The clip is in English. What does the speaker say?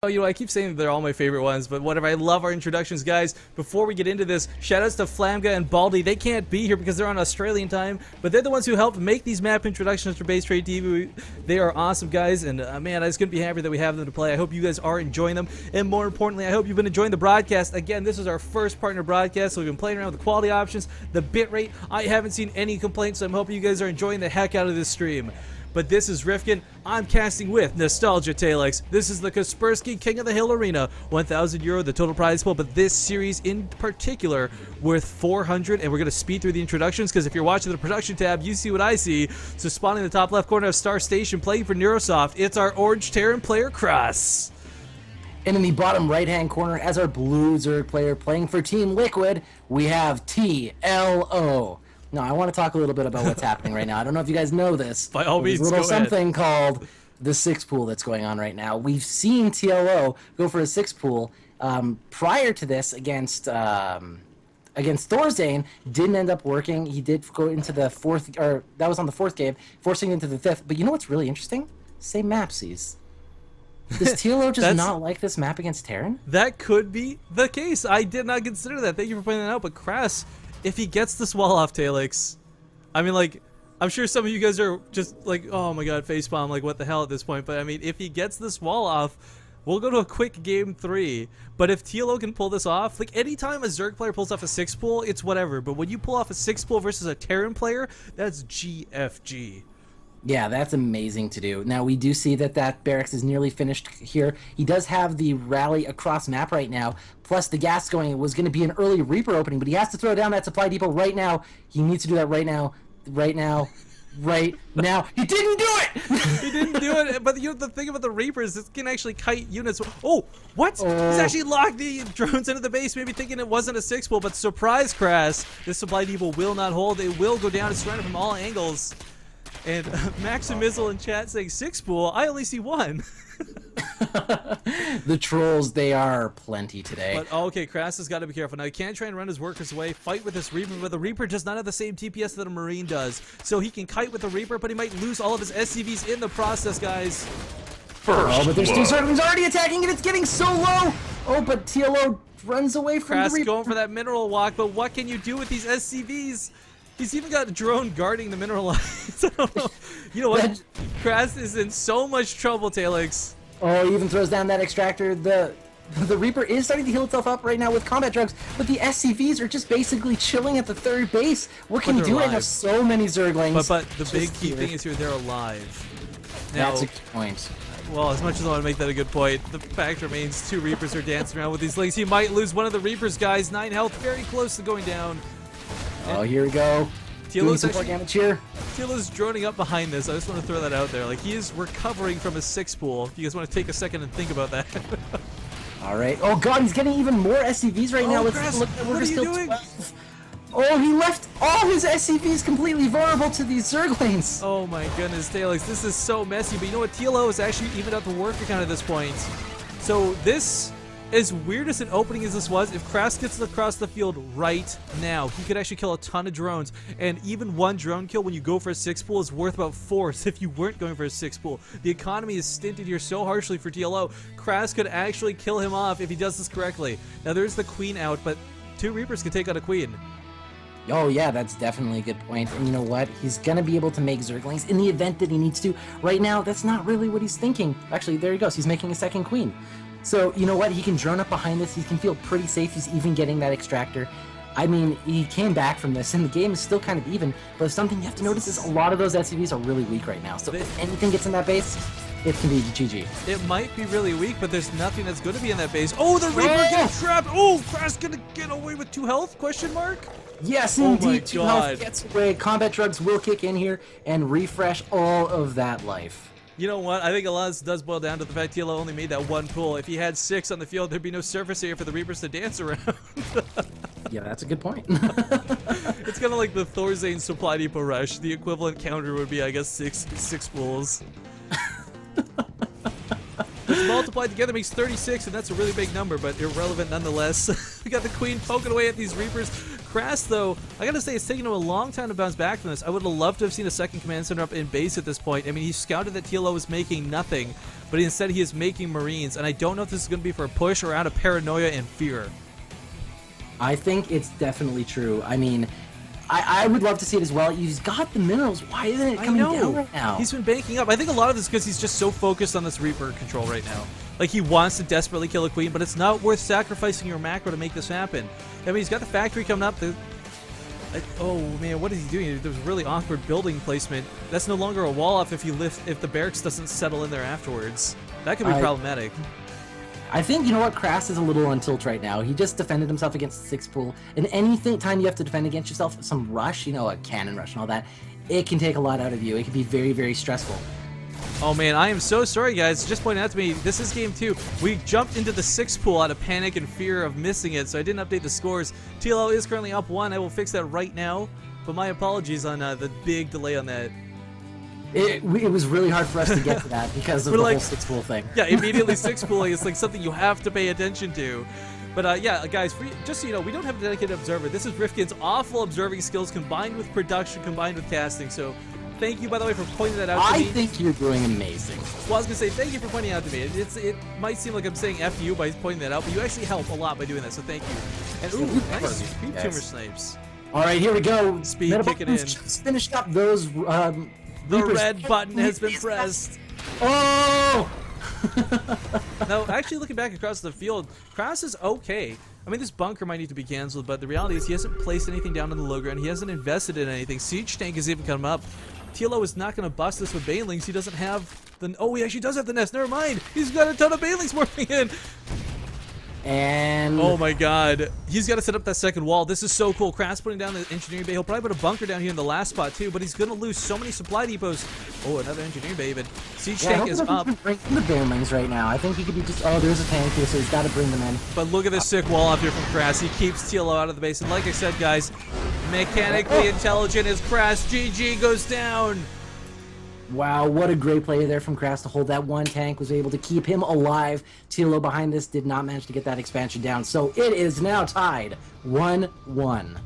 Oh, you know, I keep saying they're all my favorite ones, but whatever. I love our introductions, guys. Before we get into this, shoutouts to Flamga and Baldy. They can't be here because they're on Australian time, but they're the ones who helped make these map introductions for BaseTradeTV. They are awesome, guys, and man, I just couldn't be happier that we have them to play. I hope you guys are enjoying them, and more importantly, I hope you've been enjoying the broadcast. Again, this is our first partner broadcast, so we've been playing around with the quality options, the bitrate. I haven't seen any complaints, so I'm hoping you guys are enjoying the heck out of this stream. But this is Rifkin. I'm casting with Nostalgia Telex. This is the Kaspersky King of the Hill Arena. 1,000 euro, the total prize pool, but this series in particular worth 400. And we're going to speed through the introductions because if you're watching the production tab, you see what I see. So spawning in the top left corner of Star Station, playing for NrS, it's our Orange Terran player, Krass. And in the bottom right-hand corner, as our blue Zerg player playing for Team Liquid, we have TLO. No, I want to talk a little bit about what's happening right now. I don't know if you guys know this. By all means, there's a little go ahead. something called the 6 pool that's going on right now. We've seen TLO go for a 6 pool prior to this against Thorzane. Didn't end up working. He did go into the 4th, or that was on the 4th game, forcing into the 5th. But you know what's really interesting? Same map sees. Does TLO just not like this map against Terran? That could be the case. I did not consider that. Thank you for pointing that out. But Krass, if he gets this wall off Telex, I mean, like, I'm sure some of you guys are just like, oh my god, facepalm, like, what the hell at this point. But I mean, if he gets this wall off, we'll go to a quick game 3. But if TLO can pull this off, like, anytime a Zerg player pulls off a 6 pool, it's whatever. But when you pull off a 6 pool versus a Terran player, that's GFG. Yeah, that's amazing to do. Now, we do see that barracks is nearly finished here. He does have the rally across map right now, plus the gas going. It was going to be an early Reaper opening, but he has to throw down that supply depot right now. He needs to do that right now. Right now. He didn't do it! He didn't do it, but you know, the thing about the Reapers, it can actually kite units. Oh, what? Oh. He's actually locked the drones into the base, maybe thinking it wasn't a 6 pool, but surprise, Krass. This supply depot will not hold. It will go down. It's surrounded from all angles. And Maximizzle in chat saying 6 pool, I only see 1. The trolls, they are plenty today. But okay, Krass has got to be careful. Now, he can try and run his workers away, fight with this Reaper, but the Reaper does not have the same TPS that a Marine does. So he can kite with the Reaper, but he might lose all of his SCVs in the process, guys. Oh, but there's 2 Zerglings already attacking, and it's getting so low! Oh, but TLO runs away from Krass the Reaper. going for that mineral walk, but what can you do with these SCVs? He's even got a drone guarding the mineral lines. I don't know. You know what? Krass is in so much trouble, Telex. Oh, he even throws down that extractor. The Reaper is starting to heal itself up right now with combat drugs, but the SCVs are just basically chilling at the 3rd base. What can you do right now? So many Zerglings. But the big key thing is here, they're alive. Now, that's a good point. Well, as much as I want to make that a good point, the fact remains 2 Reapers are dancing around with these legs. He might lose one of the Reapers, guys. 9 health, very close to going down. Oh, here we go. TLO's droning up behind this. I just want to throw that out there. Like, he is recovering from a 6 pool. If you guys want to take a second and think about that. All right. Oh god, he's getting even more SCVs right now. Krass, Let's look. what are you doing? 12. Oh, he left all his SCVs completely vulnerable to these Zerglings. Oh my goodness, Telex, this is so messy. But you know what? TLO is actually evened out the work account at this point. So this, as weird as an opening as this was, if Krass gets across the field right now, he could actually kill a ton of drones. And even 1 drone kill when you go for a 6 pool is worth about 4 if you weren't going for a 6 pool. The economy is stinted here so harshly for TLO. Krass could actually kill him off if he does this correctly. Now there's the Queen out, but 2 Reapers can take out a Queen. Oh yeah, that's definitely a good point. And you know what? He's gonna be able to make Zerglings in the event that he needs to. Right now, that's not really what he's thinking. Actually, there he goes. He's making a 2nd Queen. So, you know what? He can drone up behind this. He can feel pretty safe. He's even getting that extractor. I mean, he came back from this, and the game is still kind of even. But something you have to notice is a lot of those SCVs are really weak right now. So if anything gets in that base, it can be GG. It might be really weak, but there's nothing that's going to be in that base. Oh, the Reaper gets trapped. Oh, Krass going to get away with 2 health? Question mark? Yes, oh indeed. 2 health gets away. Combat drugs will kick in here and refresh all of that life. You know what? I think a lot of this does boil down to the fact TLO only made that 1 pool. If he had 6 on the field, there'd be no surface area for the Reapers to dance around. Yeah, that's a good point. It's kind of like the Thorzane supply depot rush. The equivalent counter would be, I guess, 6 pools. Which multiplied together makes 36, and that's a really big number, but irrelevant nonetheless. We got the Queen poking away at these Reapers. Krass, though, I gotta say, it's taken him a long time to bounce back from this. I would have loved to have seen a second command center up in base at this point. I mean, he scouted that TLO was making nothing, but instead he is making Marines, and I don't know if this is going to be for a push or out of paranoia and fear. I think it's definitely true. I mean, I would love to see it as well. He's got the minerals. Why isn't it coming down right now? He's been banking up. I think a lot of this is because he's just so focused on this Reaper control right now. Like, he wants to desperately kill a queen, but it's not worth sacrificing your macro to make this happen. I mean, he's got the factory coming up. Oh, man, what is he doing? There's really awkward building placement. That's no longer a wall off if the barracks doesn't settle in there afterwards. That could be problematic. I think, you know what, Krass is a little on tilt right now. He just defended himself against the 6 pool. And anything time you have to defend against yourself, some rush, you know, a cannon rush and all that, it can take a lot out of you. It can be very, very stressful. Oh man, I am so sorry guys. Just pointing out to me, this is game 2. We jumped into the 6 pool out of panic and fear of missing it, so I didn't update the scores. TLO is currently up 1. I will fix that right now, but my apologies on the big delay on that. It was really hard for us to get to that because of the whole 6 pool thing. Yeah, immediately 6 pooling is like something you have to pay attention to. But yeah, guys, just so you know, we don't have a dedicated observer. This is Rifkin's awful observing skills combined with production, combined with casting. So thank you, by the way, for pointing that out to me. I think you're doing amazing. Well, I was going to say, thank you for pointing it out to me. It might seem like I'm saying F you by pointing that out, but you actually help a lot by doing that, so thank you. And ooh, nice speed tumor snipes. All right, here we go. Speed kicking in. Just finished up those the red button has been pressed. Oh! Now, actually looking back across the field, Krass is okay. I mean, this bunker might need to be canceled, but the reality is he hasn't placed anything down on the low ground. He hasn't invested in anything. Siege tank has even come up. TLO is not going to bust this with banelings. He doesn't have the... Oh, he actually does have the nest. Never mind. He's got a ton of banelings morphing in. And... Oh my god. He's got to set up that second wall. This is so cool. Krass putting down the engineering bay. He'll probably put a bunker down here in the last spot too, but he's going to lose so many supply depots. Oh, another engineering bay even. Siege tank is up. Breaking the banelings right now. I think he could be just... Oh, there's a tank here, so he's got to bring them in. But look at this sick wall up here from Krass. He keeps TLO out of the base. And like I said, guys, mechanically intelligent as Krass. GG goes down. Wow, what a great play there from Krass to hold that one tank, was able to keep him alive. TLO behind this did not manage to get that expansion down, so it is now tied 1-1.